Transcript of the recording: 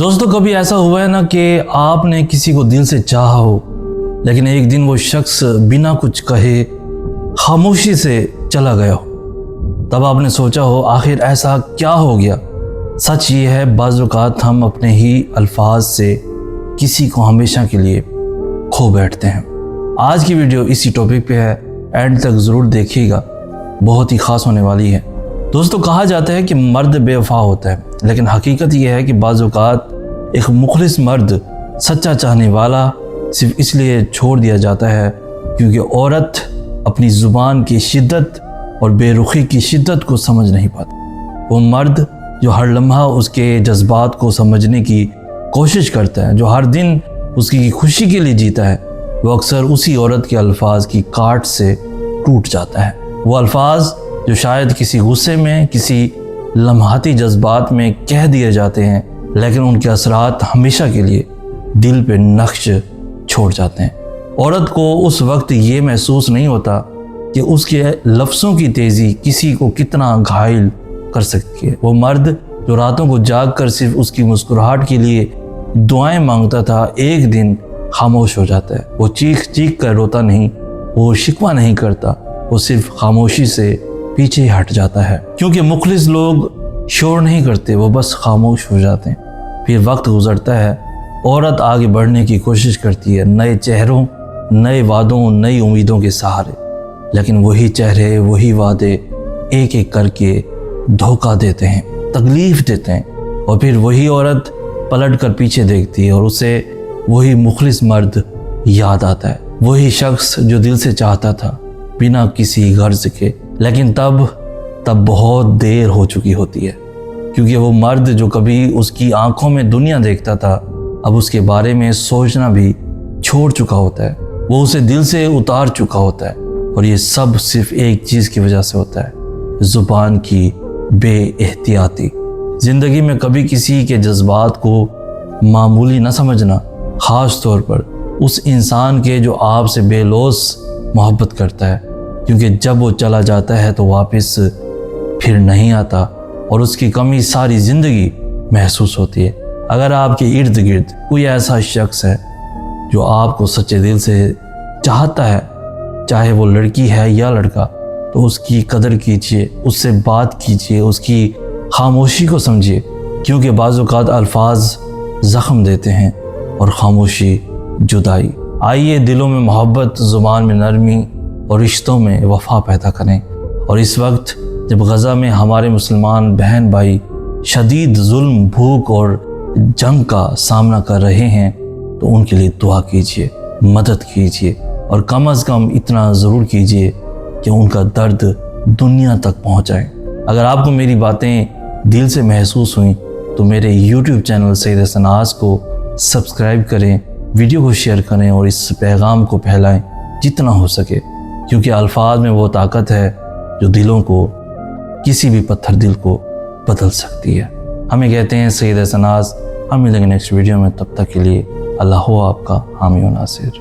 दोस्तों, कभी ऐसा हुआ है ना कि आपने किसी को दिल से चाहा हो, लेकिन एक दिन वो शख्स बिना कुछ कहे खामोशी से चला गया हो। तब आपने सोचा हो आखिर ऐसा क्या हो गया। सच ये है, बाज़ औक़ात हम अपने ही अल्फाज से किसी को हमेशा के लिए खो बैठते हैं। आज की वीडियो इसी टॉपिक पे है, एंड तक ज़रूर देखिएगा, बहुत ही ख़ास होने वाली है। दोस्तों, कहा जाता है कि मर्द बेवफा होता है, लेकिन हकीकत यह है कि बाज़ औक़ात एक मुखलिस मर्द, सच्चा चाहने वाला सिर्फ इसलिए छोड़ दिया जाता है क्योंकि औरत अपनी ज़ुबान की शिद्दत और बेरुखी की शिद्दत को समझ नहीं पाती। वो मर्द जो हर लम्हा उसके जज्बात को समझने की कोशिश करता है, जो हर दिन उसकी खुशी के लिए जीता है, वो अक्सर उसी औरत के अल्फाज की काट से टूट जाता है। वो अल्फाज जो शायद किसी गुस्से में, किसी लम्हाती जज्बात में कह दिए जाते हैं, लेकिन उनके असरात हमेशा के लिए दिल पे नक्श छोड़ जाते हैं। औरत को उस वक्त ये महसूस नहीं होता कि उसके लफ्ज़ों की तेज़ी किसी को कितना घायल कर सकती है। वो मर्द जो रातों को जाग कर सिर्फ उसकी मुस्कुराहट के लिए दुआएं मांगता था, एक दिन खामोश हो जाता है। वो चीख चीख कर रोता नहीं, वो शिकवा नहीं करता, वो सिर्फ खामोशी से पीछे हट जाता है। क्योंकि मुखलिस लोग शोर नहीं करते, वो बस खामोश हो जाते हैं। फिर वक्त गुजरता है, औरत आगे बढ़ने की कोशिश करती है, नए चेहरों, नए वादों, नई उम्मीदों के सहारे, लेकिन वही चेहरे, वही वादे एक एक करके धोखा देते हैं, तकलीफ़ देते हैं। और फिर वही औरत पलट कर पीछे देखती है और उसे वही मुखलिस मर्द याद आता है, वही शख्स जो दिल से चाहता था बिना किसी गर्ज के। लेकिन तब बहुत देर हो चुकी होती है, क्योंकि वो मर्द जो कभी उसकी आंखों में दुनिया देखता था, अब उसके बारे में सोचना भी छोड़ चुका होता है। वो उसे दिल से उतार चुका होता है, और ये सब सिर्फ एक चीज़ की वजह से होता है, ज़ुबान की बेएहतियाती। ज़िंदगी में कभी किसी के जज्बात को मामूली न समझना, ख़ास तौर पर उस इंसान के जो आपसे बेलौस मोहब्बत करता है, क्योंकि जब वो चला जाता है तो वापस फिर नहीं आता और उसकी कमी सारी ज़िंदगी महसूस होती है। अगर आपके इर्द गिर्द कोई ऐसा शख्स है जो आपको सच्चे दिल से चाहता है, चाहे वो लड़की है या लड़का, तो उसकी कदर कीजिए, उससे बात कीजिए, उसकी खामोशी को समझिए, क्योंकि बाज़ औक़ात अल्फाज ज़ख्म देते हैं और खामोशी जुदाई। आइए दिलों में मोहब्बत, ज़ुबान में नरमी और रिश्तों में वफ़ा पैदा करें। और इस वक्त जब गज़ा में हमारे मुसलमान बहन भाई शदीद जुल्म, भूख और जंग का सामना कर रहे हैं, तो उनके लिए दुआ कीजिए, मदद कीजिए, और कम से कम इतना ज़रूर कीजिए कि उनका दर्द दुनिया तक पहुँचाए। अगर आपको मेरी बातें दिल से महसूस हुई तो मेरे YouTube चैनल सईद हसन आस को सब्सक्राइब करें, वीडियो को शेयर करें और इस पैगाम को फैलाएं जितना हो सके, क्योंकि अल्फाज में वो ताकत है जो दिलों को, किसी भी पत्थर दिल को बदल सकती है। हमें कहते हैं सईद हसन आस। हम मिलेंगे नेक्स्ट वीडियो में, तब तक के लिए अल्लाह हो आपका हामी व नासिर।